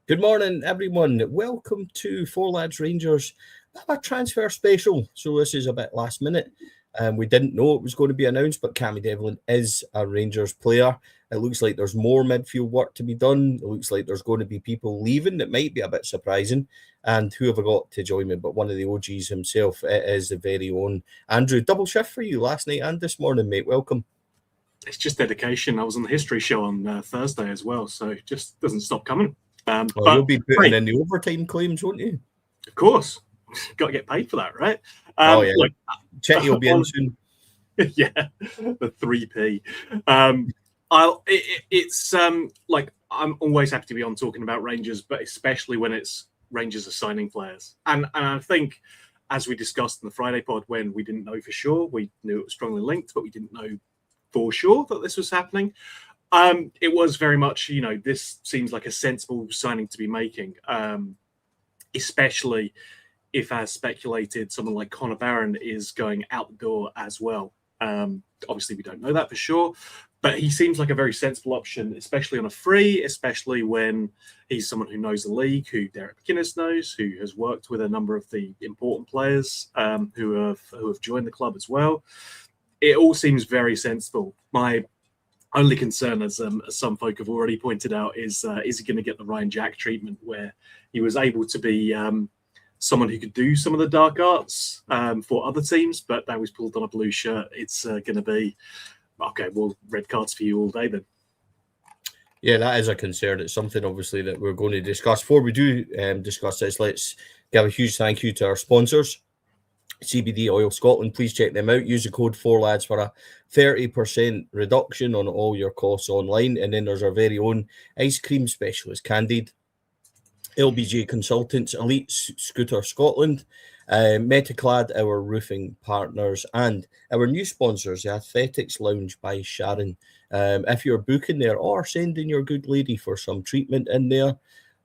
Good morning, everyone. Welcome to Four Lads Rangers, a transfer special. So this is a bit last minute. We didn't know it was going to be announced, but Cammy Devlin is a Rangers player. It looks like there's more midfield work to be done. It looks like there's going to be people leaving. That might be a bit surprising. And who have I got to join me? But one of the OGs himself. It is the very own Andrew. Double shift for you last night and this morning, mate. Welcome. It's just dedication. I was on the history show on Thursday as well, so it just doesn't stop coming. But you'll be putting in the overtime claims, won't you? Of course. Got to get paid for that, right? Yeah. Look, Chetty will be in soon. Yeah, the 3p. I'm always happy to be on talking about Rangers, but especially when it's Rangers are signing players. And I think, as we discussed in the Friday pod, when we didn't know for sure, we knew it was strongly linked, but we didn't know for sure that this was happening. It was very much, this seems like a sensible signing to be making, especially if, as speculated, someone like Connor Barron is going out the door as well. Obviously, we don't know that for sure, but he seems like a very sensible option, especially on a free, especially when he's someone who knows the league, who Derek McInnes knows, who has worked with a number of the important players who have joined the club as well. It all seems very sensible. My only concern, as some folk have already pointed out, is he going to get the Ryan Jack treatment, where he was able to be someone who could do some of the dark arts for other teams, but now he's pulled on a blue shirt. It's going to be, okay, well, red cards for you all day then. Yeah, that is a concern. It's something, obviously, that we're going to discuss. Before we do discuss this, let's give a huge thank you to our sponsors. CBD Oil Scotland, please check them out. Use the code 4lads for a 30% reduction on all your costs online. And then there's our very own ice cream specialist, Candid, LBJ Consultants, Elite Scooter Scotland, Metaclad, our roofing partners, and our new sponsors, the Athletics Lounge by Sharon. If you're booking there or sending your good lady for some treatment in there,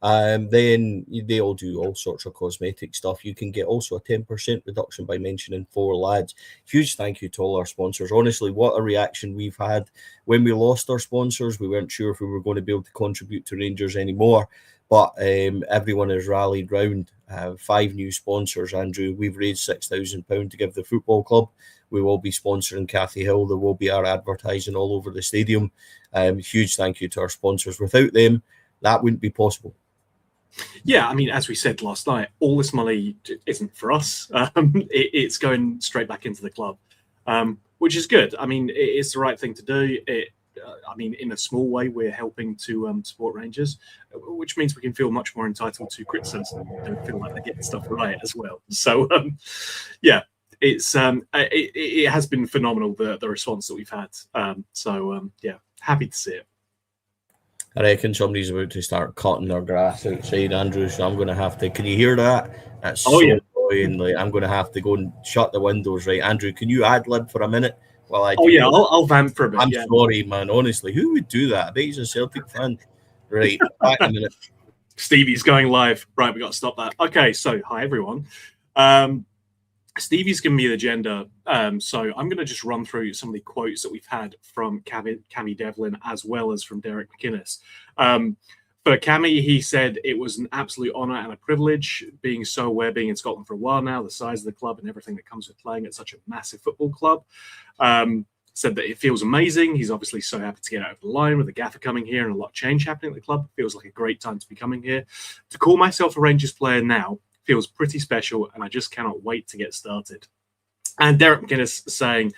then they all do all sorts of cosmetic stuff. You can get also a 10% reduction by mentioning 4 lads. Huge thank you to all our sponsors. Honestly, what a reaction we've had when we lost our sponsors. We weren't sure if we were going to be able to contribute to Rangers anymore, but everyone has rallied round. 5 new sponsors, Andrew. We've raised £6,000 to give the football club. We will be sponsoring Cathy Hill. There will be our advertising all over the stadium. Huge thank you to our sponsors. Without them, that wouldn't be possible. Yeah, I mean, as we said last night, all this money isn't for us. It's going straight back into the club, which is good. I mean, it's the right thing to do. In a small way, we're helping to support Rangers, which means we can feel much more entitled to criticism. Don't feel like they're getting stuff right as well. So, yeah, it has been phenomenal, the response that we've had. Yeah, happy to see it. I reckon somebody's about to start cutting their grass outside, Andrew, so I'm going to have to... Can you hear that? That's annoying. Like, I'm going to have to go and shut the windows, right? Andrew, can you ad-lib for a minute while I do that? I'll vamp for a bit. I'm sorry, man. Honestly, who would do that? I bet he's a Celtic fan. Right, back in a minute. Stevie's going live. Right, we got to stop that. Okay, so hi, everyone. Stevie's given me the agenda, so I'm going to just run through some of the quotes that we've had from Cammy Devlin as well as from Derek McInnes. For Cammy, he said it was an absolute honour and a privilege being in Scotland for a while now, the size of the club and everything that comes with playing at such a massive football club. Said that it feels amazing. He's obviously so happy to get out of the line with the gaffer coming here and a lot of change happening at the club. Feels like a great time to be coming here. To call myself a Rangers player now feels pretty special, and I just cannot wait to get started. And Derek McInnes saying,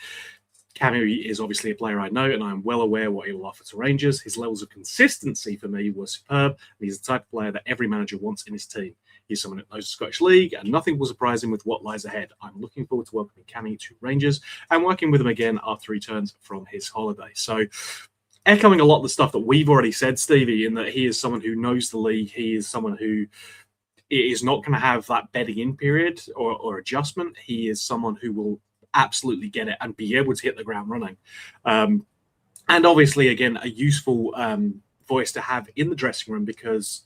Cammy is obviously a player I know, and I'm well aware what he will offer to Rangers. His levels of consistency for me were superb, and he's the type of player that every manager wants in his team. He's someone that knows the Scottish League, and nothing will surprise him with what lies ahead. I'm looking forward to welcoming Cammy to Rangers and working with him again after he returns from his holiday. So, echoing a lot of the stuff that we've already said, Stevie, in that he is someone who knows the league. He is someone who is not going to have that bedding in period or adjustment. He is someone who will absolutely get it and be able to hit the ground running. And obviously, again, a useful voice to have in the dressing room, because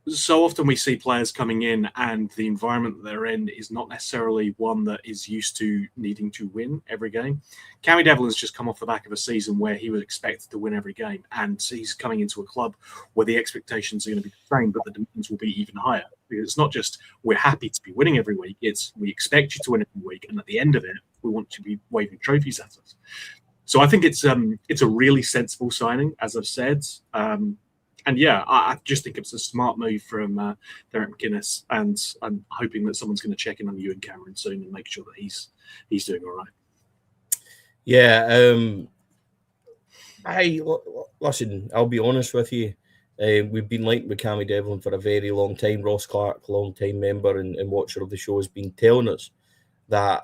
so often we see players coming in and the environment that they're in is not necessarily one that is used to needing to win every game. Cammy Devlin's just come off the back of a season where he was expected to win every game, and he's coming into a club where the expectations are going to be the same, but the demands will be even higher. Because it's not just we're happy to be winning every week, it's we expect you to win every week, and at the end of it, we want you to be waving trophies at us. So I think it's a really sensible signing, as I've said. And yeah, I just think it's a smart move from Derek McInnes, and I'm hoping that someone's going to check in on you and Cameron soon and make sure that he's doing all right. Yeah, listen, I'll be honest with you. We've been linked with Cammy Devlin for a very long time. Ross Clark, long-time member and watcher of the show, has been telling us that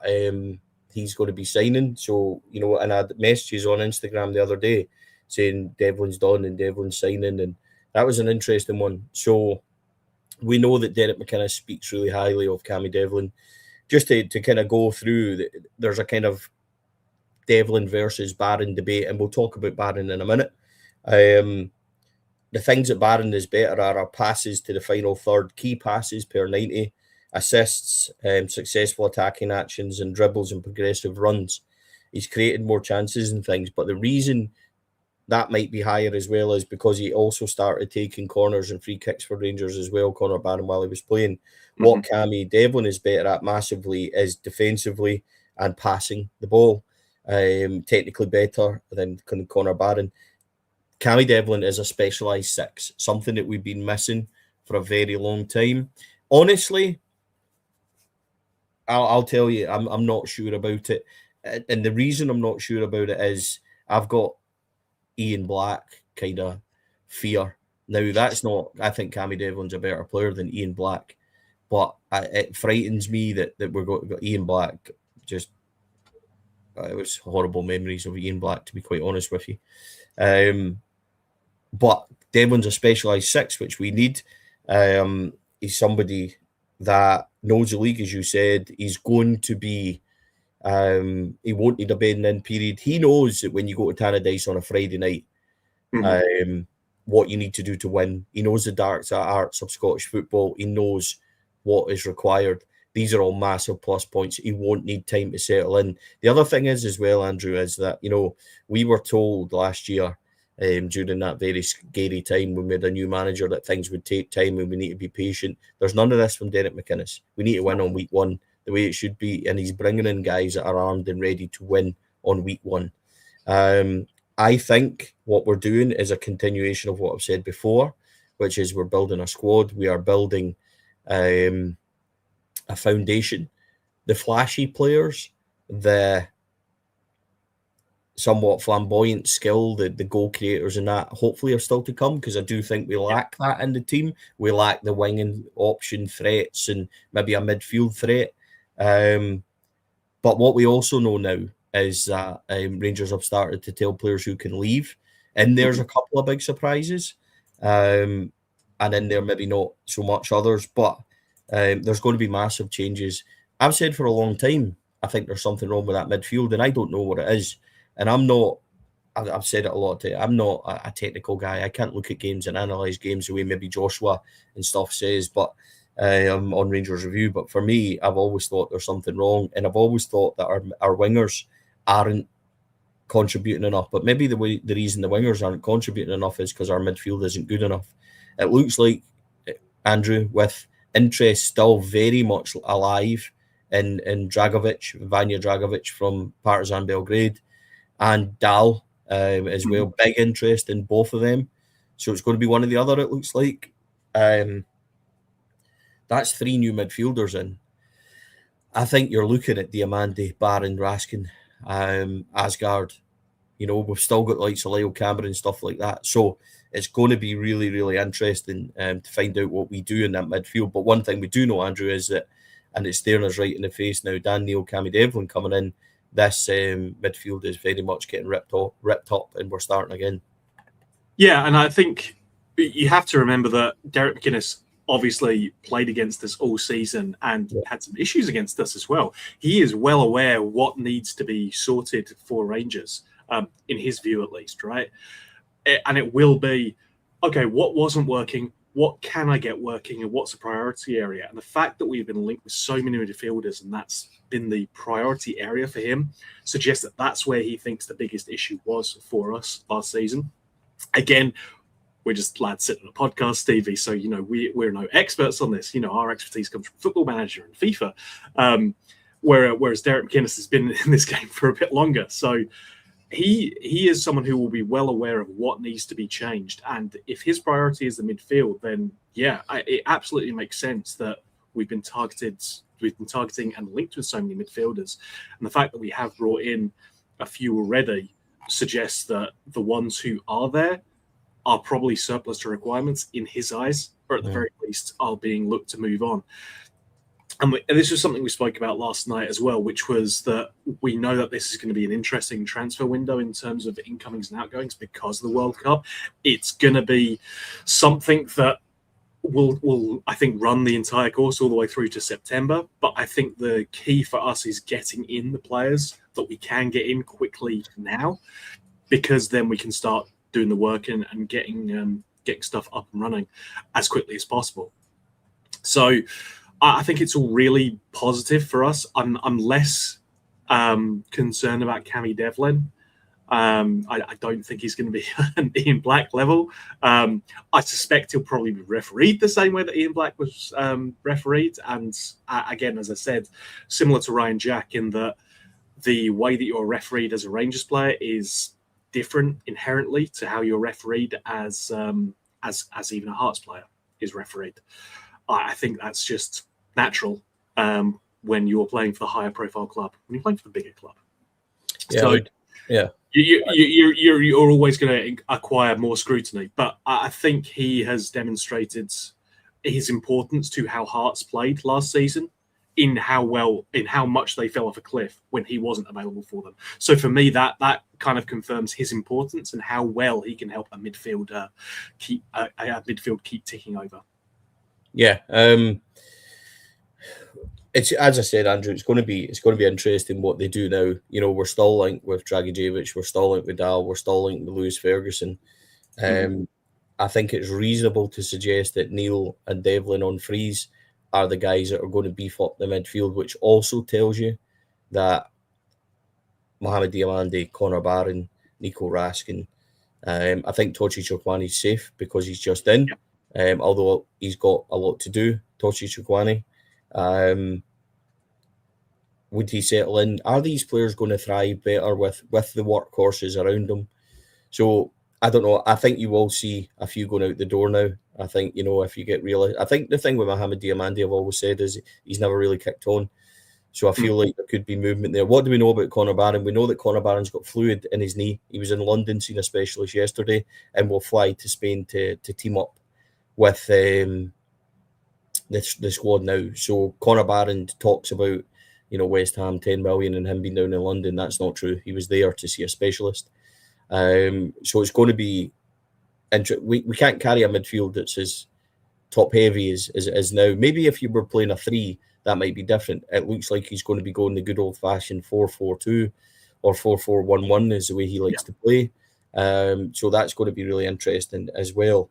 he's going to be signing. So, and I had messages on Instagram the other day saying Devlin's done and Devlin's signing, and that was an interesting one. So we know that Derek McInnes speaks really highly of Cammy Devlin. Just to kind of go through, there's a kind of Devlin versus Barron debate, and we'll talk about Barron in a minute. The things that Barron is better are passes to the final third, key passes per 90, assists, successful attacking actions, and dribbles and progressive runs. He's created more chances and things, but the reason that might be higher as well is because he also started taking corners and free kicks for Rangers as well, Conor Barron, while he was playing. Mm-hmm. What Cammy Devlin is better at massively is defensively and passing the ball. Technically better than Conor Barron. Cammy Devlin is a specialised six, something that we've been missing for a very long time. Honestly, I'll tell you, I'm not sure about it. And the reason I'm not sure about it is I've got Ian Black kind of fear. Now, that's not, I think Cammy Devlin's a better player than Ian Black, but it frightens me that we're going to Ian Black. Just, it was horrible memories of Ian Black, to be quite honest with you. But Devlin's a specialised six, which we need. He's somebody that knows the league, as you said. He's going to be, he won't need a bedding in period. He knows that when you go to Tannadice on a Friday night, what you need to do to win. He knows the dark arts of Scottish football. He knows what is required. These are all massive plus points. He won't need time to settle in. The other thing is as well, Andrew, is that, we were told last year during that very scary time when we had a new manager that things would take time and we need to be patient. There's none of this from Derek McInnes. We need to win on week one the way it should be, and he's bringing in guys that are armed and ready to win on week one. I think what we're doing is a continuation of what I've said before, which is we're building a squad. We are building a foundation. The flashy players, the somewhat flamboyant skill, the goal creators and that, hopefully are still to come, because I do think we lack that in the team. We lack the winging option threats and maybe a midfield threat. But what we also know now is that Rangers have started to tell players who can leave, and there's a couple of big surprises, and in there maybe not so much others, but there's going to be massive changes. I've said for a long time, I think there's something wrong with that midfield, and I don't know what it is. And I'm not, I've said it a lot today, I'm not a technical guy. I can't look at games and analyse games the way maybe Joshua and stuff says, but on Rangers Review. But for me, I've always thought there's something wrong, and I've always thought that our wingers aren't contributing enough. But maybe the reason the wingers aren't contributing enough is because our midfield isn't good enough. It looks like, Andrew, with interest still very much alive in Vanja Dragovic from Partizan Belgrade, and Dal as well. Big interest in both of them. So it's going to be one or the other, it looks like. That's 3 new midfielders in. I think you're looking at Diamande, Barron, Raskin, Asgard. We've still got likes of Lyle Cameron and stuff like that. So it's going to be really, really interesting to find out what we do in that midfield. But one thing we do know, Andrew, is that, and it's staring us right in the face now, Danilo, Cammy Devlin coming in, this midfield is very much getting ripped up, and we're starting again. Yeah, and I think you have to remember that Derek McInnes obviously played against us all season and had some issues against us as well. He is well aware what needs to be sorted for Rangers, in his view at least, right? And it will be, okay, what wasn't working? what can I get working and what's a priority area? And the fact that we've been linked with so many midfielders and that's been the priority area for him suggests that that's where he thinks the biggest issue was for us last season. Again, we're just lads sitting on a podcast, Stevie, so, we're no experts on this. Our expertise comes from Football Manager and FIFA, whereas Derek McInnes has been in this game for a bit longer. So he is someone who will be well aware of what needs to be changed. And if his priority is the midfield, then it absolutely makes sense that we've been targeting and linked with so many midfielders. And the fact that we have brought in a few already suggests that the ones who are there are probably surplus to requirements in his eyes, or at the very least are being looked to move on. And this was something we spoke about last night as well, which was that we know that this is going to be an interesting transfer window in terms of incomings and outgoings because of the World Cup. It's going to be something that will I think, run the entire course all the way through to September. But I think the key for us is getting in the players that we can get in quickly now, because then we can start doing the work and getting stuff up and running as quickly as possible. So I think it's all really positive for us. I'm less concerned about Cammy Devlin. I don't think he's going to be an Ian Black level. I suspect he'll probably be refereed the same way that Ian Black was refereed. And again, as I said, similar to Ryan Jack in that the way that you're refereed as a Rangers player is different inherently to how you're refereed as even a Hearts player is refereed. I think that's just natural when you're playing for the higher profile club, when you're playing for the bigger club. Yeah, so, yeah. You're always going to acquire more scrutiny, but I think he has demonstrated his importance to how Hearts played last season, in how much they fell off a cliff when he wasn't available for them. So for me, that kind of confirms his importance and how well he can help a midfield keep ticking over. Yeah, it's, as I said, Andrew. It's going to be interesting what they do now. We're still linked with Dragicevic, we're still linked with Dal, we're still linked with Lewis Ferguson. I think it's reasonable to suggest that Neil and Devlin on frees are the guys that are going to beef up the midfield, which also tells you that Mohamed Diamande, Connor Barron, Nico Raskin. I think Tochi Chokwani is safe because he's just in. Although he's got a lot to do, Tochi Chokwani. Would he settle in? Are these players going to thrive better with the workhorses around them? So I don't know. I think you will see a few going out the door now. I think, if you get real, I think the thing with Mohamed Diamande, I've always said, is he's never really kicked on. So I feel like there could be movement there. What do we know about Connor Barron? We know that Connor Barron's got fluid in his knee. He was in London seeing a specialist yesterday and will fly to Spain to team up with the squad now. So Connor Barron talks about, West Ham 10 million and him being down in London. That's not true. He was there to see a specialist. So it's going to be interesting. We can't carry a midfield that's as top heavy as it is now. Maybe if you were playing a 3, that might be different. It looks like he's going to be going the good old fashioned 4-4-2 or 4-4-1-1 is the way he likes to play. So that's going to be really interesting as well.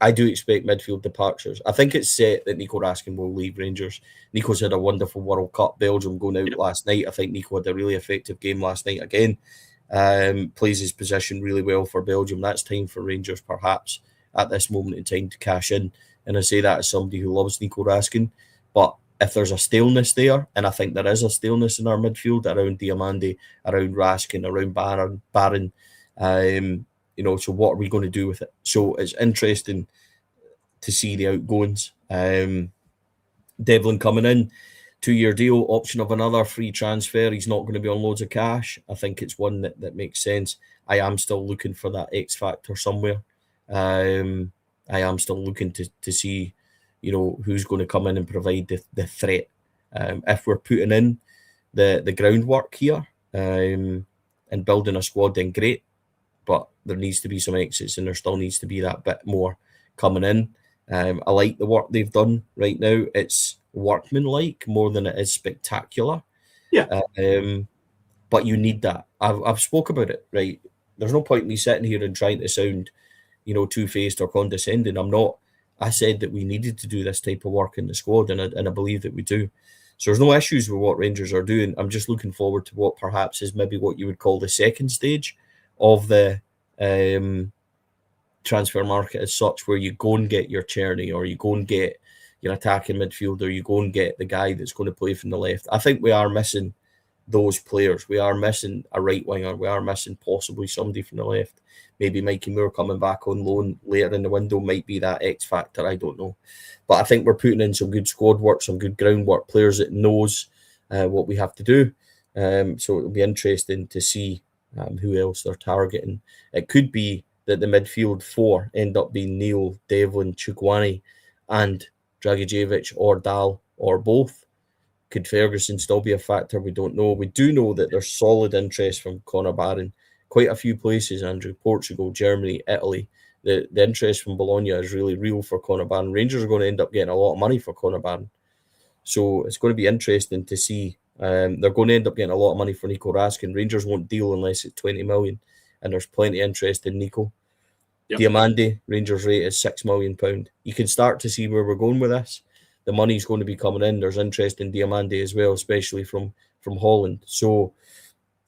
I do expect midfield departures. I think it's set that Nico Raskin will leave Rangers. Nico's had a wonderful World Cup. Belgium going out last night. I think Nico had a really effective game last night again. Plays his position really well for Belgium. That's time for Rangers, perhaps, at this moment in time to cash in. And I say that as somebody who loves Nico Raskin. But if there's a staleness there, and I think there is a staleness in our midfield around Diamande, around Raskin, around Barron, so what are we going to do with it? So it's interesting to see the outgoings. Devlin coming in, 2-year deal, option of another free transfer. He's not going to be on loads of cash. I think it's one that makes sense. I am still looking for that X factor somewhere. I am still looking to see, who's going to come in and provide the threat. If we're putting in the groundwork here and building a squad, then great. But there needs to be some exits and there still needs to be that bit more coming in. I like the work they've done right now. It's workmanlike more than it is spectacular. Yeah. But you need that. I've spoke about it, right? There's no point in me sitting here and trying to sound, two-faced or condescending. I'm not. I said that we needed to do this type of work in the squad, and I believe that we do. So there's no issues with what Rangers are doing. I'm just looking forward to what perhaps is maybe what you would call the second stage of the transfer market as such, where you go and get your Czerny, or you go and get your attacking midfielder, you go and get the guy that's going to play from the left. I think we are missing those players. We are missing a right winger. We are missing possibly somebody from the left. Maybe Mikey Moore coming back on loan later in the window might be that X factor. I don't know. But I think we're putting in some good squad work, some good groundwork, players that knows what we have to do. So it'll be interesting to see who else they're targeting. It could be that the midfield four end up being Neil, Devlin, Chukwani, and Dragicevic, or Dal, or both. Could Ferguson still be a factor? We don't know. We do know that there's solid interest from Conor Barron. Quite a few places, Andrew. Portugal, Germany, Italy. The interest from Bologna is really real for Conor Barron. Rangers are going to end up getting a lot of money for Conor Barron. So it's going to be interesting to see. They're going to end up getting a lot of money for Nico Raskin. Rangers won't deal unless it's 20 million. And there's plenty of interest in Nico. Yep. Diamande, Rangers rate is £6 million. You can start to see where we're going with this. The money's going to be coming in. There's interest in Diamande as well, especially from Holland. So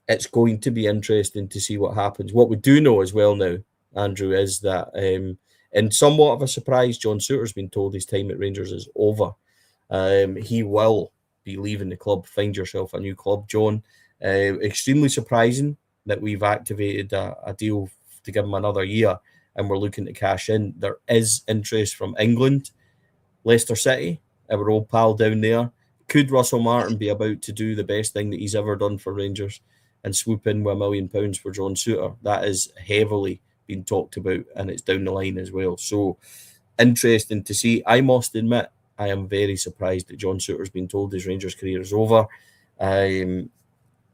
it's going to be interesting to see what happens. What we do know as well now, Andrew, is that in somewhat of a surprise, John Souttar's been told his time at Rangers is over. He will be leaving the club. Find yourself a new club, John. Extremely surprising that we've activated a deal to give him another year, and we're looking to cash in. There is interest from England, Leicester City, our old pal down there. Could Russell Martin be about to do the best thing that he's ever done for Rangers and swoop in with £1 million for John Souttar? That is heavily being talked about, and it's down the line as well. So interesting to see. I must admit, I am very surprised that John Souttar's been told his Rangers career is over.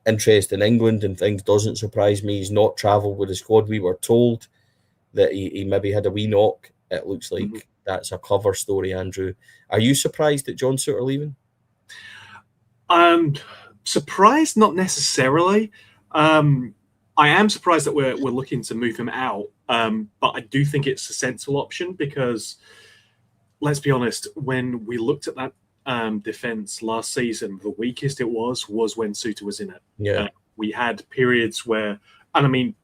Interest in England and things doesn't surprise me. He's not travelled with the squad. We were told that he maybe had a wee knock. It looks like that's a cover story, Andrew. Are you surprised at John Souttar leaving? Surprised, not necessarily. I am surprised that we're looking to move him out, but I do think it's a sensible option because, let's be honest, when we looked at that defense last season, the weakest it was when Souttar was in it. Yeah, we had periods where, and I mean,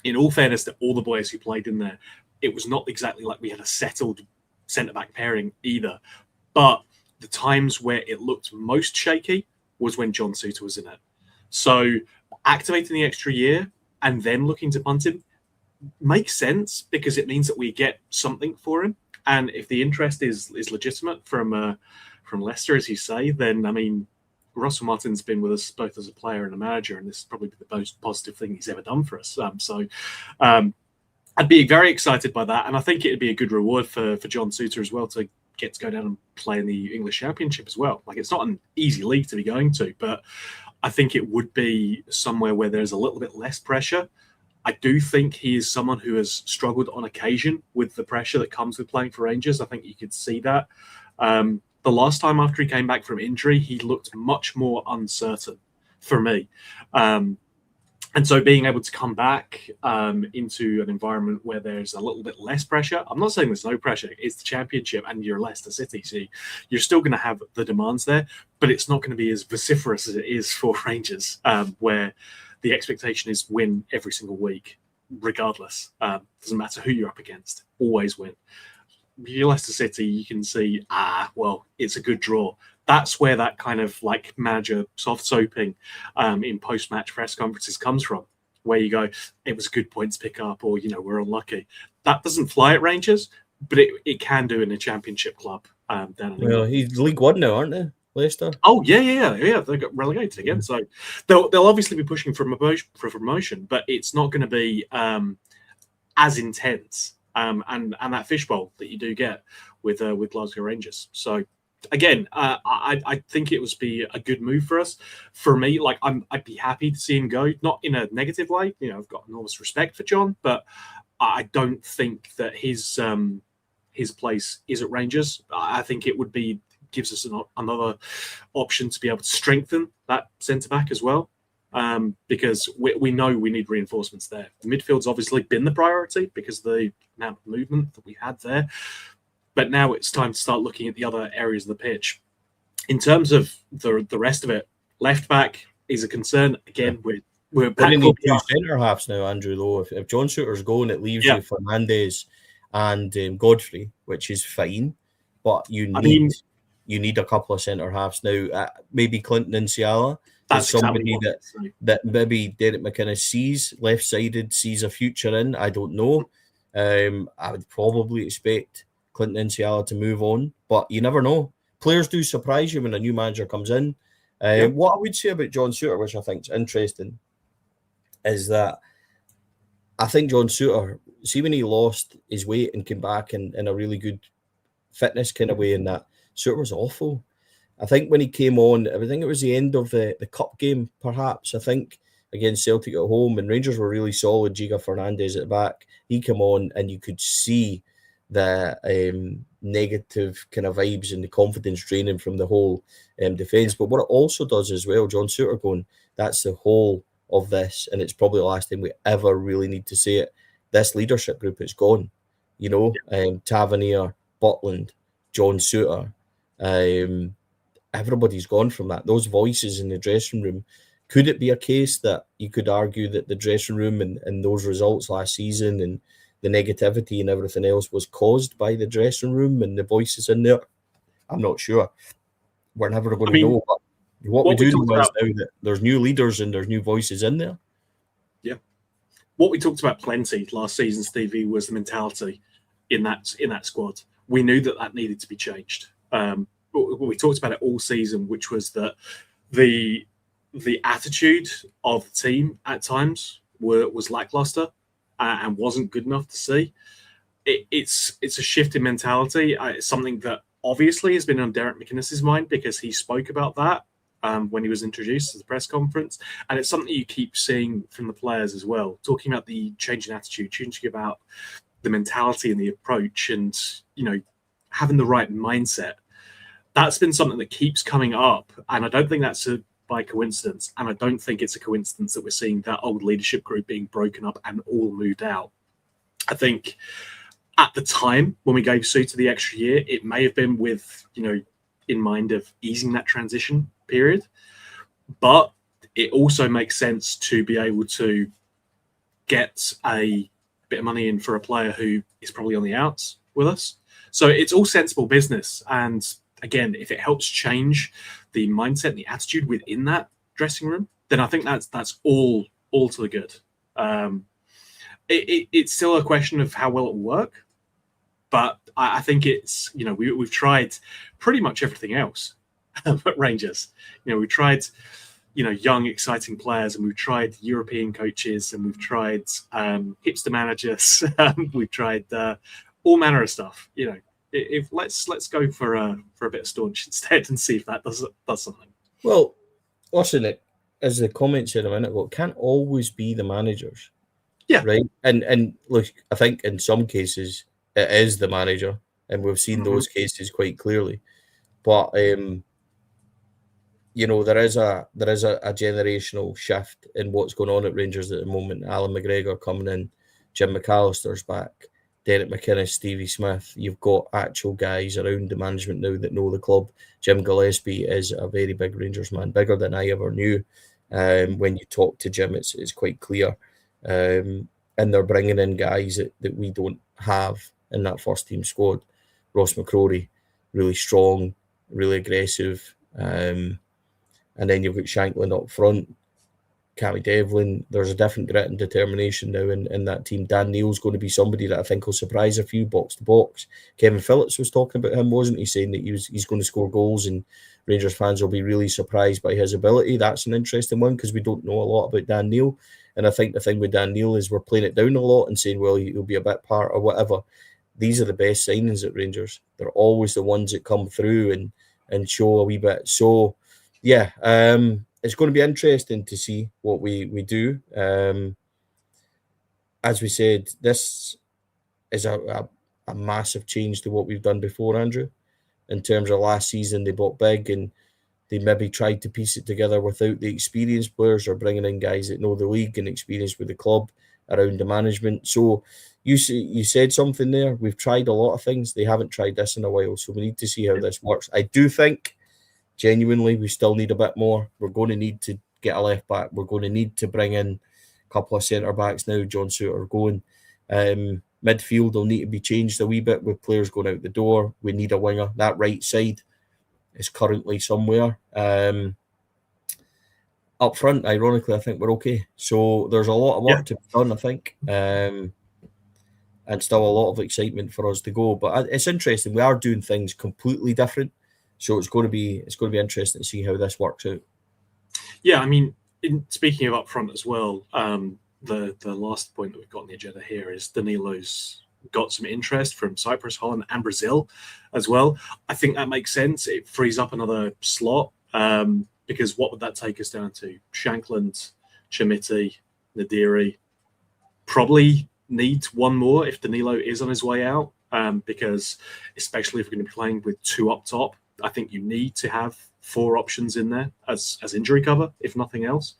in all fairness to all the boys who played in there, it was not exactly like we had a settled centre-back pairing either. But the times where it looked most shaky was when John Souttar was in it. So activating the extra year and then looking to punt him makes sense because it means that we get something for him. And if the interest is legitimate from Leicester, as you say, then, I mean, Russell Martin's been with us both as a player and a manager, and this is probably the most positive thing he's ever done for us. I'd be very excited by that, and I think it'd be a good reward for John Souttar as well to get to go down and play in the English Championship as well. Like, it's not an easy league to be going to, but I think it would be somewhere where there's a little bit less pressure. I do think he is someone who has struggled on occasion with the pressure that comes with playing for Rangers. I think you could see that. The last time after he came back from injury, he looked much more uncertain for me. And so being able to come back into an environment where there's a little bit less pressure, I'm not saying there's no pressure, it's the Championship and you're Leicester City, so you're still going to have the demands there, but it's not going to be as vociferous as it is for Rangers, where the expectation is win every single week, regardless. Doesn't matter who you're up against, always win. You're Leicester City, you can see, well, it's a good draw. That's where that kind of like manager soft soaping in post-match press conferences comes from, where you go, it was a good point to pick up, or, we're unlucky. That doesn't fly at Rangers, but it can do in a Championship club down in England. Well, he's League One now, aren't they, Leicester? Oh, yeah. They got relegated again. So they'll obviously be pushing for promotion, but it's not going to be as intense. And that fishbowl that you do get with Glasgow Rangers. So again, I think it would be a good move for us. For me, like I'd be happy to see him go, not in a negative way. I've got enormous respect for John, but I don't think that his place is at Rangers. I think it would gives us another option to be able to strengthen that centre back as well. because we know we need reinforcements there. The midfield's obviously been the priority because of the amount of movement that we had there. But now it's time to start looking at the other areas of the pitch. In terms of the rest of it, left back is a concern. Again, we're back. We need two centre halves now, Andrew. Though, if John Souttar's going, it leaves you Fernandes and Godfrey, which is fine, but you need a couple of centre halves now. Maybe Clinton and Ciala. That's somebody that maybe Derek McInnes sees left-sided, sees a future in. I don't know. I would probably expect Clinton and Ciala to move on, but you never know. Players do surprise you when a new manager comes in. What I would say about John Souttar, which I think is interesting, is that I think John Souttar, see when he lost his weight and came back in a really good fitness kind of way, and that Souttar was awful. I think when he came on, I think it was the end of the cup game, perhaps, I think, against Celtic at home, and Rangers were really solid. Giga Fernandes at the back. He came on and you could see the negative kind of vibes and the confidence draining from the whole defence. But what it also does as well, John Souttar going, that's the whole of this, and it's probably the last time we ever really need to say it. This leadership group is gone. You know, Tavernier, Butland, John Souttar, everybody's gone from that. Those voices in the dressing room. Could it be a case that you could argue that the dressing room and those results last season and the negativity and everything else was caused by the dressing room and the voices in there? I'm not sure. We're never going to know. But what we do know is now that there's new leaders and there's new voices in there. Yeah. What we talked about plenty last season, Stevie, was the mentality in that squad. We knew that needed to be changed. We talked about it all season, which was that the attitude of the team at times was lackluster and wasn't good enough to see. It's a shift in mentality. It's something that obviously has been on Derek McInnes' mind because he spoke about that when he was introduced to the press conference. And it's something you keep seeing from the players as well, talking about the change in attitude, changing about the mentality and the approach and, you know, having the right mindset. That's been something that keeps coming up. And I don't think that's by coincidence. And I don't think it's a coincidence that we're seeing that old leadership group being broken up and all moved out. I think at the time when we gave Souttar the extra year, it may have been with, you know, in mind of easing that transition period. But it also makes sense to be able to get a bit of money in for a player who is probably on the outs with us. So it's all sensible business. And again, if it helps change the mindset and the attitude within that dressing room, then I think that's all to the good. It's still a question of how well it will work. But I think it's, you know, we've tried pretty much everything else at Rangers. You know, we've tried, you know, young, exciting players, and we've tried European coaches, and we've tried hipster managers. We've tried all manner of stuff. You know, let's go for a bit of staunch instead and see if that does something. Well, listen, as the comment said a minute ago, it can't always be the managers. Yeah. Right. And look, I think in some cases it is the manager, and we've seen those cases quite clearly. But you know, there is a generational shift in what's going on at Rangers at the moment. Alan McGregor coming in, Jim McAllister's back, Derek McInnes, Stevie Smith. You've got actual guys around the management now that know the club. Jim Gillespie is a very big Rangers man, bigger than I ever knew. When you talk to Jim, it's quite clear. And they're bringing in guys that we don't have in that first team squad. Ross McCrory, really strong, really aggressive. And then you've got Shanklin up front, Cammy Devlin. There's a different grit and determination now in that team. Dan Neil's going to be somebody that I think will surprise a few box to box. Kevin Phillips was talking about him, wasn't he? Saying that he's going to score goals, and Rangers fans will be really surprised by his ability. That's an interesting one because we don't know a lot about Dan Neil. And I think the thing with Dan Neil is we're playing it down a lot and saying, well, he'll be a bit part or whatever. These are the best signings at Rangers. They're always the ones that come through and show a wee bit. So, yeah, it's going to be interesting to see what we do. As we said, this is a massive change to what we've done before, Andrew. In terms of last season, they bought big and they maybe tried to piece it together without the experienced players, or bringing in guys that know the league and experience with the club around the management. So you said something there. We've tried a lot of things. They haven't tried this in a while, so we need to see how this works. I do think, genuinely, we still need a bit more. We're going to need to get a left back. We're going to need to bring in a couple of centre backs now. John Souttar going. Midfield will need to be changed a wee bit with players going out the door. We need a winger. That right side is currently somewhere. Up front, ironically, I think we're okay. So there's a lot of work to be done, I think, and still a lot of excitement for us to go. But it's interesting. We are doing things completely different, so it's going to be interesting to see how this works out. Yeah, I mean, speaking of up front as well, the last point that we've got on the agenda here is Danilo's got some interest from Cyprus, Holland, and Brazil as well. I think that makes sense. It frees up another slot, because what would that take us down to? Shankland, Chamiti, Nadiri. Probably needs one more if Danilo is on his way out, because especially if we're going to be playing with two up top, I think you need to have 4 options in there as injury cover, if nothing else.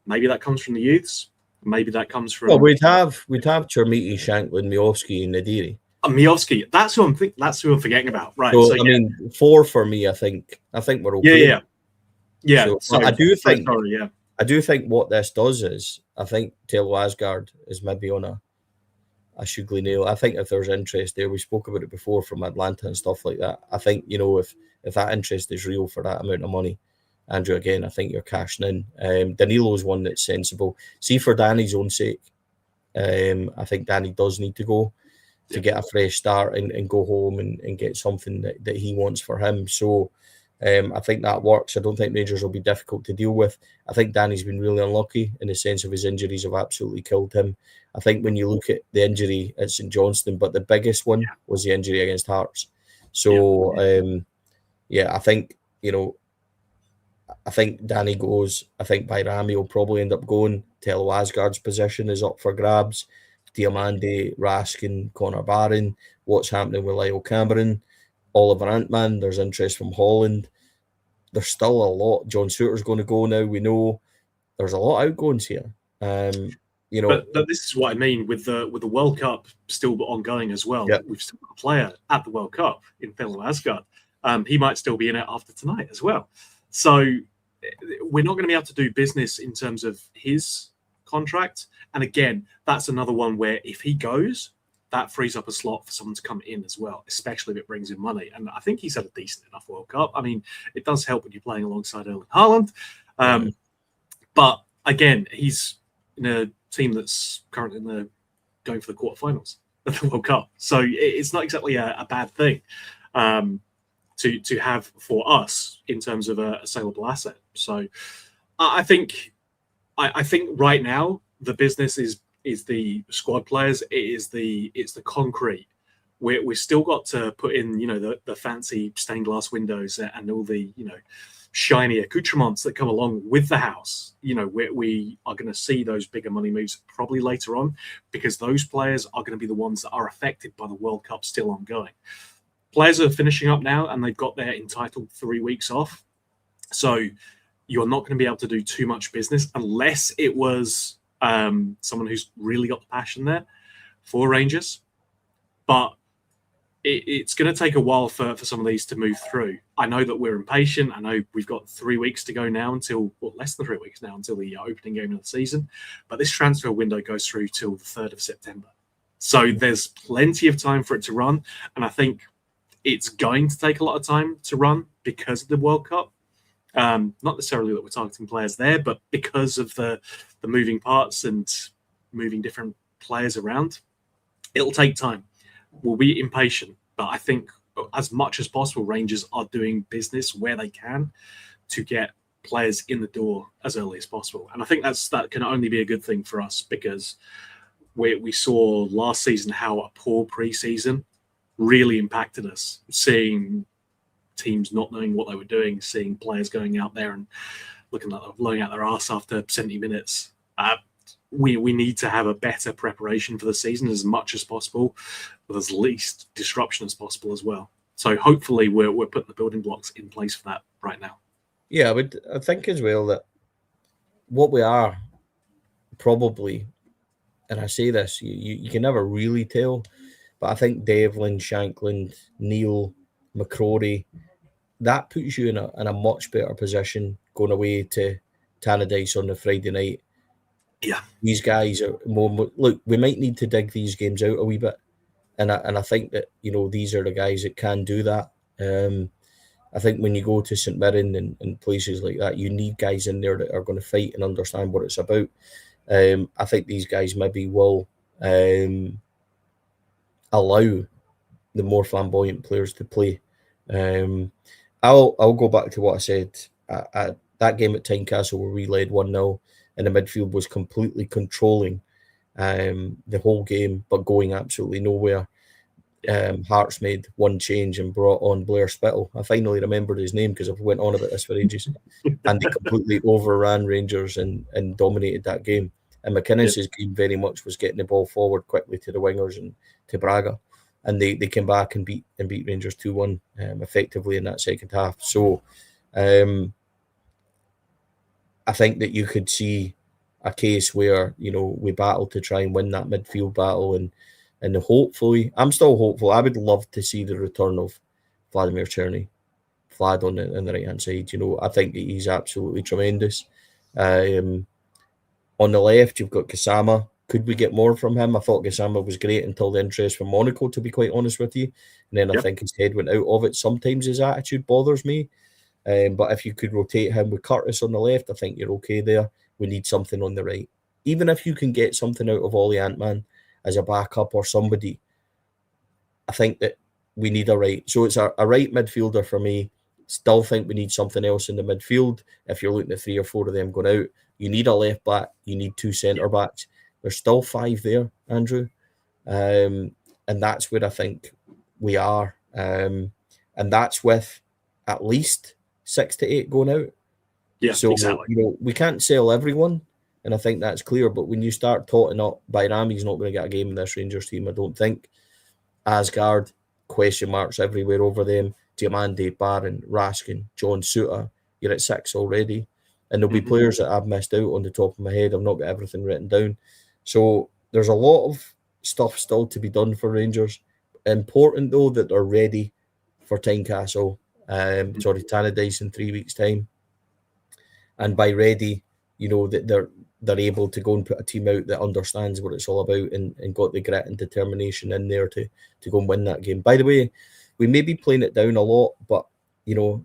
Maybe that comes from the youths. Maybe that comes from... Well, we'd have Chermiti, Shankland, Miovski, and Nadiri. Miovski, that's who I'm forgetting about. Right. So I mean, 4 for me. I think we're okay. Yeah. So, sorry, I do think. Sorry, yeah. I do think what this does is, I think Taylor Asgard is maybe on a Shugli nail. I think if there's interest there, we spoke about it before from Atlanta and stuff like that. I think, if that interest is real for that amount of money, Andrew, again, I think you're cashing in. Danilo's one that's sensible. See, for Danny's own sake, I think Danny does need to go to get a fresh start and go home and get something that he wants for him. So I think that works. I don't think Rangers will be difficult to deal with. I think Danny's been really unlucky in the sense of his injuries have absolutely killed him. I think when you look at the injury at St Johnstone, but the biggest one was the injury against Hearts. So, I think, I think Danny goes. I think Bayrami will probably end up going. Tello Asgard's position is up for grabs. Diamande, Raskin, Connor Barron. What's happening with Lyle Cameron? Oliver Antman. There's interest from Holland. There's still a lot. John Souttar's going to go now. We know there's a lot of outgoings here. But this is what I mean with the World Cup still ongoing as well. Yep. We've still got a player at the World Cup in Tello Asgard. He might still be in it after tonight as well. So we're not going to be able to do business in terms of his contract. And again, that's another one where if he goes, that frees up a slot for someone to come in as well, especially if it brings in money. And I think he's had a decent enough World Cup. I mean, it does help when you're playing alongside Erling Haaland. But again, he's in a team that's currently going for the quarterfinals of the World Cup. So it's not exactly a bad thing. To have for us in terms of a saleable asset. So I think right now the business is the squad players. It's the concrete. We've still got to put in the fancy stained glass windows and all the shiny accoutrements that come along with the house. We are going to see those bigger money moves probably later on, because those players are going to be the ones that are affected by the World Cup still ongoing. Players are finishing up now and they've got their entitled 3 weeks off. So you're not going to be able to do too much business unless it was someone who's really got the passion there for Rangers. But it's going to take a while for some of these to move through. I know that we're impatient. I know we've got 3 weeks to go now less than 3 weeks now until the opening game of the season. But this transfer window goes through till the 3rd of September. So there's plenty of time for it to run. And I think it's going to take a lot of time to run because of the World Cup. Not necessarily that we're targeting players there, but because of the moving parts and moving different players around, it'll take time. We'll be impatient, but I think as much as possible, Rangers are doing business where they can to get players in the door as early as possible. And I think that can only be a good thing for us, because we saw last season how a poor preseason really impacted us, seeing teams not knowing what they were doing, seeing players going out there and looking like they're blowing out their arse after 70 minutes. We need to have a better preparation for the season as much as possible, with as least disruption as possible as well. So hopefully we're putting the building blocks in place for that right now. Yeah, I think as well that what we are probably, and I say this, you can never really tell, but I think Devlin, Shankland, Neil, McCrory, that puts you in a much better position going away to Tannadice on the Friday night. Yeah. These guys are more. Look, we might need to dig these games out a wee bit, and I think that these are the guys that can do that. I think when you go to St Mirren and places like that, you need guys in there that are going to fight and understand what it's about. I think these guys maybe will allow the more flamboyant players to play. I'll go back to what I said. That game at Tynecastle where we led 1-0 and the midfield was completely controlling the whole game, but going absolutely nowhere. Hearts made one change and brought on Blair Spittle. I finally remembered his name because I've went on about this for ages. And they completely overran Rangers and dominated that game. And McInnes's game very much was getting the ball forward quickly to the wingers and to Braga. And they came back and beat Rangers 2-1 effectively in that second half. So I think that you could see a case where, we battle to try and win that midfield battle and hopefully, I'm still hopeful. I would love to see the return of Vladimir Cherny, Vlad on the right-hand side. I think that he's absolutely tremendous. On the left, you've got Kasama. Could we get more from him? I thought Kasama was great until the interest from Monaco, to be quite honest with you. And then I think his head went out of it. Sometimes his attitude bothers me. But if you could rotate him with Curtis on the left, I think you're okay there. We need something on the right. Even if you can get something out of Ollie Antman as a backup or somebody, I think that we need a right. So it's a right midfielder for me. Still think we need something else in the midfield. If you're looking at 3 or 4 of them going out, you need a left back. You need 2 centre backs. There's still 5 there, Andrew. And that's where I think we are. And that's with at least 6 to 8 going out. Yeah, so, exactly. We can't sell everyone. And I think that's clear. But when you start totting up, Bayrami's not going to get a game in this Rangers team, I don't think. Asgard, question marks everywhere over them. Diamande, Barron, Raskin, John Souttar. You're at 6 already. And there'll be players that I've missed out on the top of my head. I've not got everything written down. So there's a lot of stuff still to be done for Rangers. Important, though, that they're ready for Tynecastle. Tannadice in 3 weeks' time. And by ready, that they're able to go and put a team out that understands what it's all about and got the grit and determination in there to go and win that game. By the way, we may be playing it down a lot, but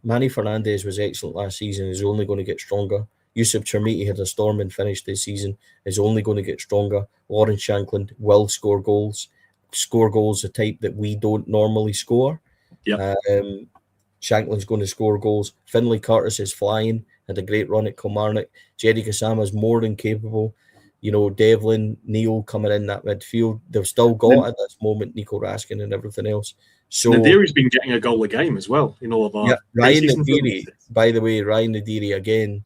Manny Fernandez was excellent last season. He's only going to get stronger. Yusuf Chermiti had a storming finish this season. Is only going to get stronger. Lawrence Shankland will score goals. Score goals the type that we don't normally score. Yep. Shankland's going to score goals. Finlay Curtis is flying. Had a great run at Kilmarnock. Jerry Kasama is more than capable. Devlin, Neil coming in that midfield. They've still got at this moment Nico Raskin and everything else. So Nadiri's been getting a goal a game as well in all of our. Ryan Nadiri, by the way, Ryan Nadiri again,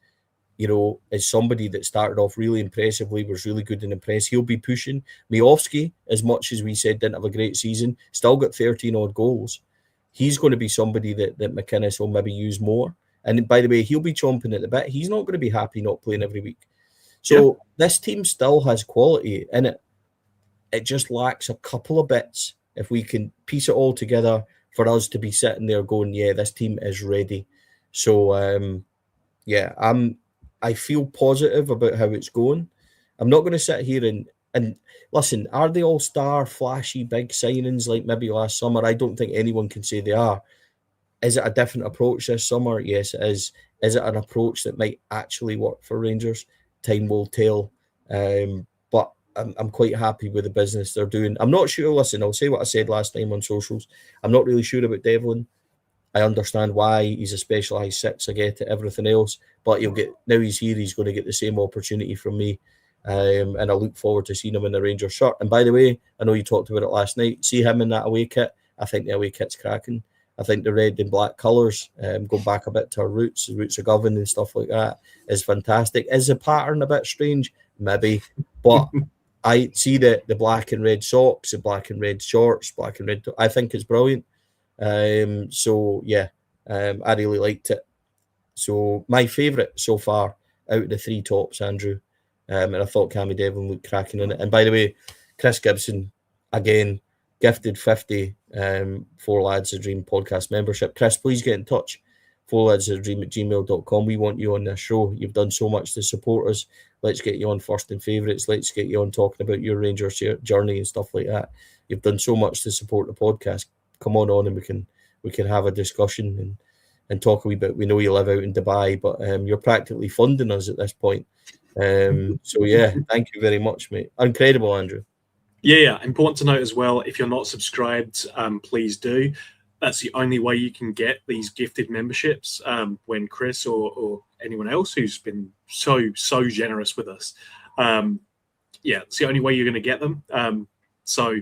is somebody that started off really impressively, was really good and impressed. He'll be pushing. Miovski, as much as we said didn't have a great season, still got 13 odd goals. He's going to be somebody that McInnes will maybe use more. And by the way, he'll be chomping at the bit. He's not going to be happy not playing every week. So this team still has quality in it. It just lacks a couple of bits. If we can piece it all together for us to be sitting there going, yeah, this team is ready. So, I feel positive about how it's going. I'm not going to sit here and listen, are they all star, flashy, big signings like maybe last summer? I don't think anyone can say they are. Is it a different approach this summer? Yes, it is. Is it an approach that might actually work for Rangers? Time will tell. But I'm quite happy with the business they're doing. I'm not sure. Listen, I'll say what I said last time on socials. I'm not really sure about Devlin. I understand why he's a specialised 6. I get it, everything else. But now he's here, he's going to get the same opportunity from me. And I look forward to seeing him in the Rangers shirt. And by the way, I know you talked about it last night. See him in that away kit. I think the away kit's cracking. I think the red and black colours, go back a bit to our roots, the roots of Govan and stuff like that, is fantastic. Is the pattern a bit strange? Maybe. But I see the black and red socks, the black and red shorts, black and red. I think it's brilliant. I really liked it. So my favourite so far out of the three tops, Andrew, and I thought Cammy Devlin looked cracking in it. And by the way, Chris Gibson, again, gifted 50 Four Lads a Dream podcast membership. Chris, please get in touch. fourladsadream@gmail.com. We want you on this show. You've done so much to support us. Let's get you on first and favourites. Let's get you on talking about your Rangers journey and stuff like that. You've done so much to support the podcast. Come on and we can have a discussion and talk a wee bit. We know you live out in Dubai, but you're practically funding us at this point. So yeah, thank you very much, mate. Incredible, Andrew. Yeah. Important to note as well, if you're not subscribed, please do. That's the only way you can get these gifted memberships when Chris or anyone else who's been so generous with us. It's the only way you're going to get them. So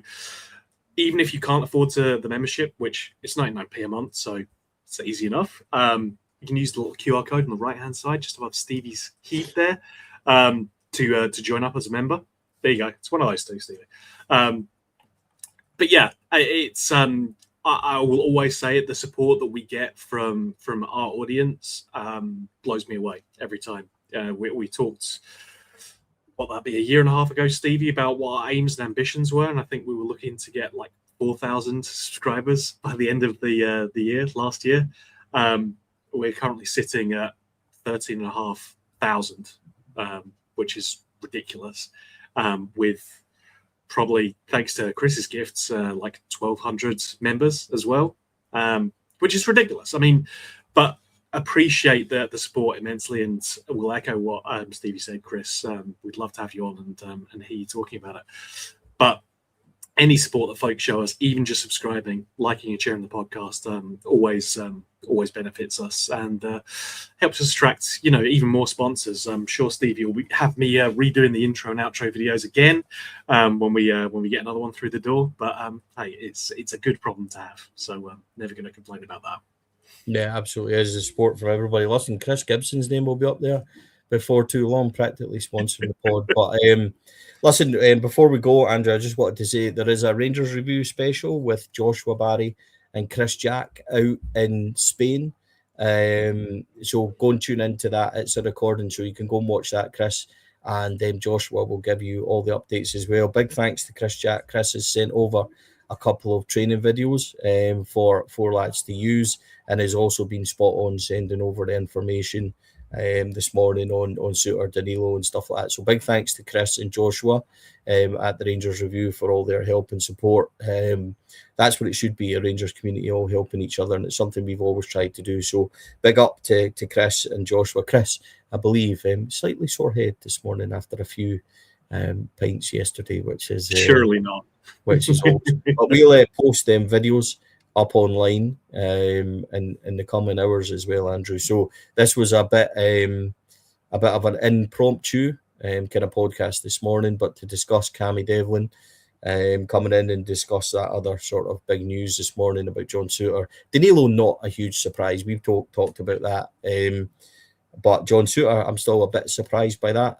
even if you can't afford the membership, which it's 99p a month, so it's easy enough, you can use the little QR code on the right-hand side, just above Stevie's heat there, to join up as a member. There you go. It's one of those two, Stevie. But yeah, it's I will always say it. The support that we get from our audience blows me away every time. We talked, what that'd be, a year and a half ago, Stevie, about what our aims and ambitions were, and I think we were looking to get like 4,000 subscribers by the end of the year last year. We're currently sitting at 13,500, which is ridiculous. With probably, thanks to Chris's gifts, like 1,200 members as well, which is ridiculous. I mean, but appreciate the support immensely, and we'll echo what Stevie said, Chris. We'd love to have you on and hear you talking about it. But any support that folks show us, even just subscribing, liking and sharing the podcast, always benefits us and helps us attract, even more sponsors. I'm sure Stevie will have me redoing the intro and outro videos again when we get another one through the door. But hey, it's a good problem to have, so never going to complain about that. Yeah, absolutely. There's a support for everybody. Listen, Chris Gibson's name will be up there before too long, practically sponsoring the pod. But listen, before we go, Andrew, I just wanted to say there is a Rangers review special with Joshua Barry and Chris Jack out in Spain. So go and tune into that. It's a recording, so you can go and watch that, Chris. And Joshua will give you all the updates as well. Big thanks to Chris Jack. Chris has sent over a couple of training videos for Four Lads to use, and has also been spot on sending over the information this morning on Souttar, Danilo and stuff like that. So big thanks to Chris and Joshua at the Rangers Review for all their help and support. That's what it should be, a Rangers community all helping each other, and it's something we've always tried to do. So big up to Chris and Joshua. Chris, I believe, slightly sore head this morning after a few pints yesterday, which is surely not. Which is awesome. But we'll post them videos up online in the coming hours as well, Andrew. So this was a bit of an impromptu kind of podcast this morning, but to discuss Cammy Devlin coming in and discuss that other sort of big news this morning about John Souttar. Danilo, not a huge surprise. We've talked about that. But John Souttar, I'm still a bit surprised by that.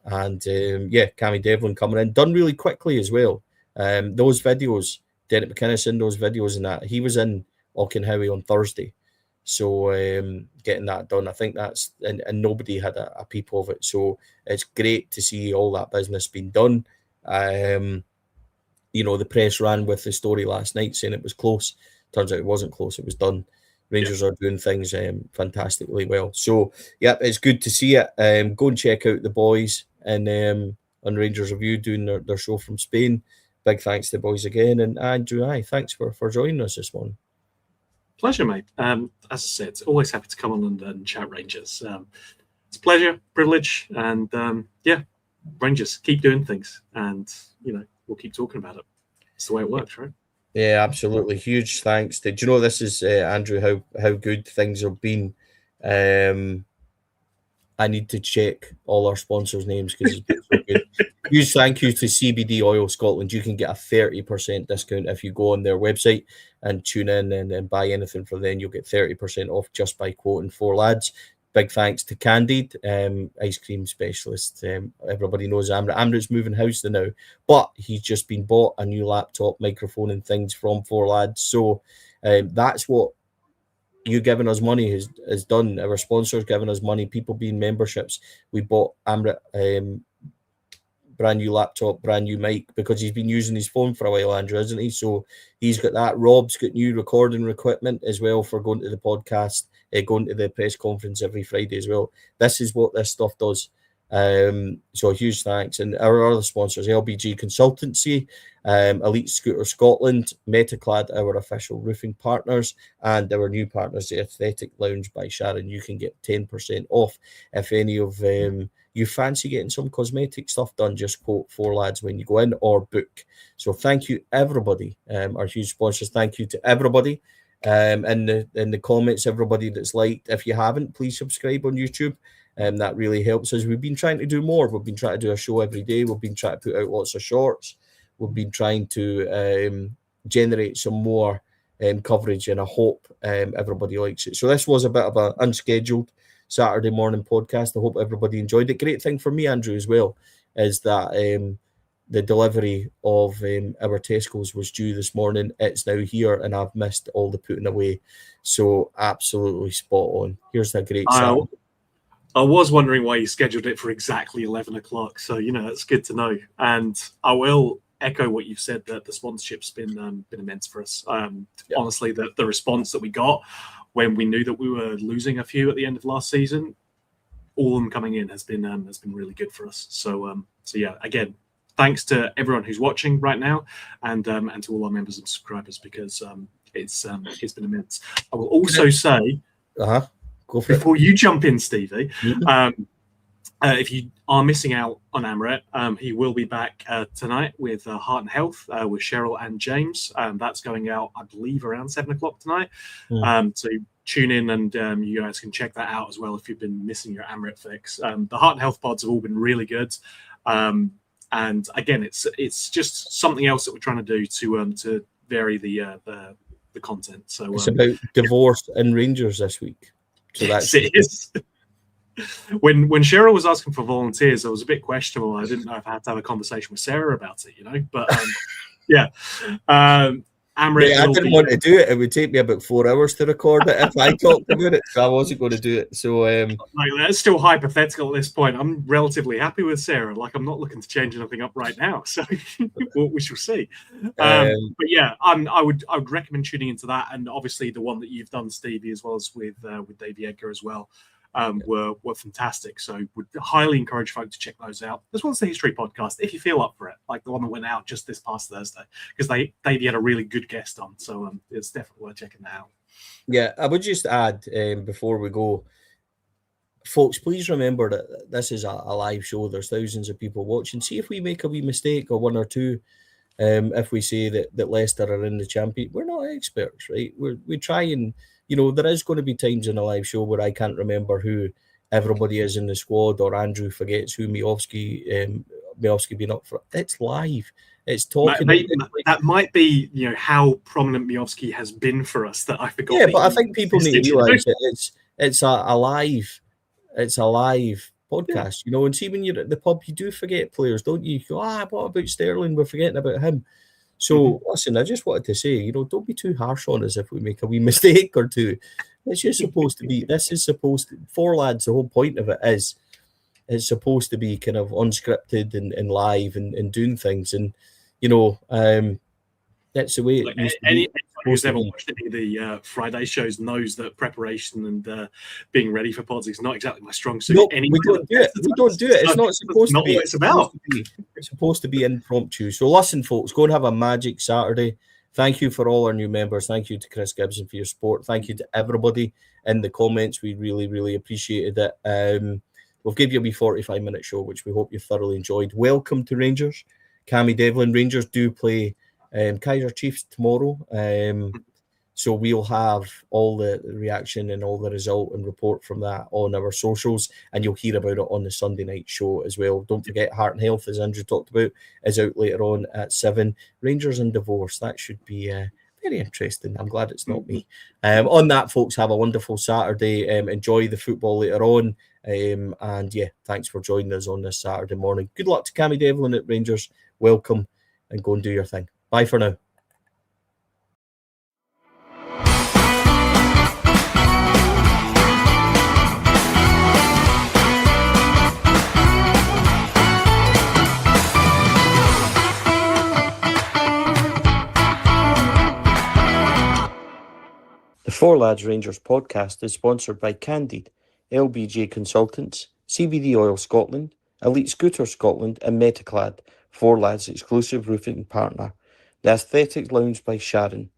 Cammy Devlin coming in, done really quickly as well. Those videos, Derek McInnes in those videos and that, he was in Auchenhowie on Thursday. So getting that done, I think that's, and nobody had a peep of it. So it's great to see all that business being done. The press ran with the story last night saying it was close. Turns out it wasn't close, it was done. Rangers are doing things fantastically well. So, yeah, it's good to see it. Go and check out the boys and on Rangers Review doing their show from Spain. Big thanks to the boys again. And Andrew, thanks for joining us this morning. Pleasure, mate. As I said, always happy to come on and chat Rangers. It's a pleasure, privilege, and Rangers, keep doing things, and we'll keep talking about it. It's the way it works, right? Yeah, absolutely. Huge thanks. Did you know this is Andrew? How good things have been. I need to check all our sponsors' names because it's been so good. Huge thank you to CBD Oil Scotland. You can get a 30% discount if you go on their website and tune in and buy anything from them. You'll get 30% off just by quoting Four Lads. Big thanks to Candid, ice cream specialist. Everybody knows Amrit's moving house now, but he's just been bought a new laptop, microphone and things from Four Lads. So that's what you giving us money has done. Our sponsors giving us money, people being memberships. We bought Amrit brand new laptop, brand new mic, because he's been using his phone for a while, Andrew, hasn't he? So he's got that. Rob's got new recording equipment as well for going to the podcast, going to the press conference every Friday as well. This is what this stuff does. So a huge thanks. And our other sponsors, LBJ Consultancy, Elite Scooter Scotland, Metaclad, our official roofing partners, and our new partners, the Athletic Lounge by Sharon. You can get 10% off if any of you fancy getting some cosmetic stuff done. Just quote 4 lads when you go in or book. So thank you, everybody. Our huge sponsors. Thank you to everybody. In the comments, everybody that's liked. If you haven't, please subscribe on YouTube. That really helps us. We've been trying to do more. We've been trying to do a show every day. We've been trying to put out lots of shorts. We've been trying to generate some more coverage, and I hope everybody likes it. So this was a bit of an unscheduled Saturday morning podcast. I hope everybody enjoyed it. Great thing for me, Andrew, as well, is that the delivery of our Tesco's was due this morning. It's now here, and I've missed all the putting away. So absolutely spot on. Here's a great sound. I was wondering why you scheduled it for exactly 11 o'clock. So, that's good to know. And I will echo what you've said, that the sponsorship's been immense for us. Honestly, the response that we got when we knew that we were losing a few at the end of last season, all of them coming in has been really good for us. So yeah, again, thanks to everyone who's watching right now, and to all our members and subscribers, because it's been immense. I will also say, go for before it. You jump in, Stevie, if you are missing out on Amrit, he will be back tonight with Heart and Health with Cheryl and James. That's going out, I believe, around 7 o'clock tonight. So tune in, and you guys can check that out as well if you've been missing your Amrit fix. The Heart and Health pods have all been really good. And again, it's just something else that we're trying to do to vary the content. So it's about divorce and Rangers this week. So that's it is. When Cheryl was asking for volunteers, I was a bit questionable. I didn't know if I had to have a conversation with Sarah about it, but yeah. Amrit, I didn't want to do it. It would take me about 4 hours to record it if I talked about it, so I wasn't going to do it. So that's still hypothetical at this point. I'm relatively happy with Sarah. I'm not looking to change anything up right now, so we shall see. But yeah, I would recommend tuning into that, and obviously the one that you've done, Stevie, as well as with Davey Edgar as well. Were fantastic. So would highly encourage folk to check those out, as well as the history podcast if you feel up for it, like the one that went out just this past Thursday, because Davey had a really good guest on. So it's definitely worth checking that out. Yeah, I would just add before we go, folks, please remember that this is a live show. There's thousands of people watching. See if we make a wee mistake or one or two. If we say that Leicester are in the champion, we're not experts, right? We try and, there is going to be times in a live show where I can't remember who everybody is in the squad, or Andrew forgets who Miovski being up for. It's live. It's talking. That might be, how prominent Miovski has been for us that I forgot. Yeah, but I think people need to realise that it's a live. It's a live podcast, and see, when you're at the pub, you do forget players, don't you? You go, what about Sterling? We're forgetting about him. So listen, I just wanted to say, don't be too harsh on us if we make a wee mistake or two. It's just supposed to be. This is supposed to. 4 lads. The whole point of it is, it's supposed to be kind of unscripted and live and doing things, and that's the way it used to be. Who's ever watched any of the Friday shows knows that preparation and being ready for pods is not exactly my strong suit. No, we don't do it. We don't do it. It's not supposed to be. What it's about. It's supposed to be impromptu. So listen, folks, go and have a magic Saturday. Thank you for all our new members. Thank you to Chris Gibson for your support. Thank you to everybody in the comments. We really, really appreciated it. We'll give you a wee 45-minute show, which we hope you thoroughly enjoyed. Welcome to Rangers. Cammy Devlin. Rangers do play Kaiser Chiefs tomorrow, so we'll have all the reaction and all the result and report from that on our socials, and you'll hear about it on the Sunday night show as well. Don't forget, Heart and Health, as Andrew talked about, is out later on at 7. Rangers and divorce, that should be very interesting. I'm glad it's not me. On that, folks, have a wonderful Saturday. Enjoy the football later on, and yeah, thanks for joining us on this Saturday morning. Good luck to Cammy Devlin at Rangers. Welcome, and go and do your thing. Bye for now. Four Lads Rangers podcast is sponsored by Candid, LBJ Consultants, CBD Oil Scotland, Elite Scooter Scotland and Metaclad, Four Lads exclusive roofing partner, The Aesthetic Lounge by Sharon,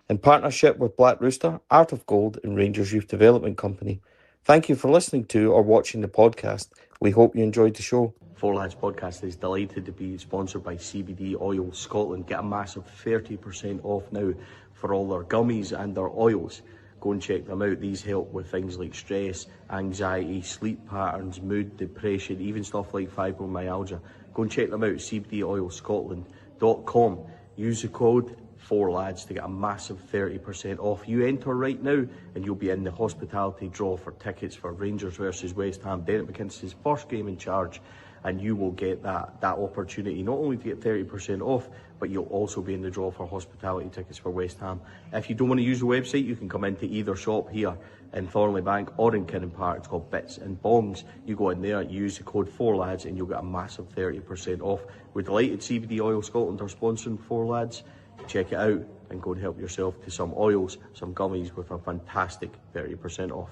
in partnership with Black Rooster, Art of Gold and Rangers Youth Development Company. Thank you for listening to or watching the podcast. We hope you enjoyed the show. Four Lads podcast is delighted to be sponsored by CBD Oil Scotland. Get a massive 30% off now for all their gummies and their oils. Go and check them out. These help with things like stress, anxiety, sleep patterns, mood, depression, even stuff like fibromyalgia. Go and check them out, cbdoilscotland.com. Use the code 4Lads to get a massive 30% off. You enter right now and you'll be in the hospitality draw for tickets for Rangers versus West Ham, Derek McInnes's first game in charge, and you will get that opportunity not only to get 30% off, but you'll also be in the draw for hospitality tickets for West Ham. If you don't want to use the website, you can come into either shop here in Thornley Bank or in Kinnan Park. It's called Bits and Bongs. You go in there, use the code 4Lads and you'll get a massive 30% off. We're delighted CBD Oil Scotland are sponsoring 4Lads. Check it out and go and help yourself to some oils, some gummies with a fantastic 30% off.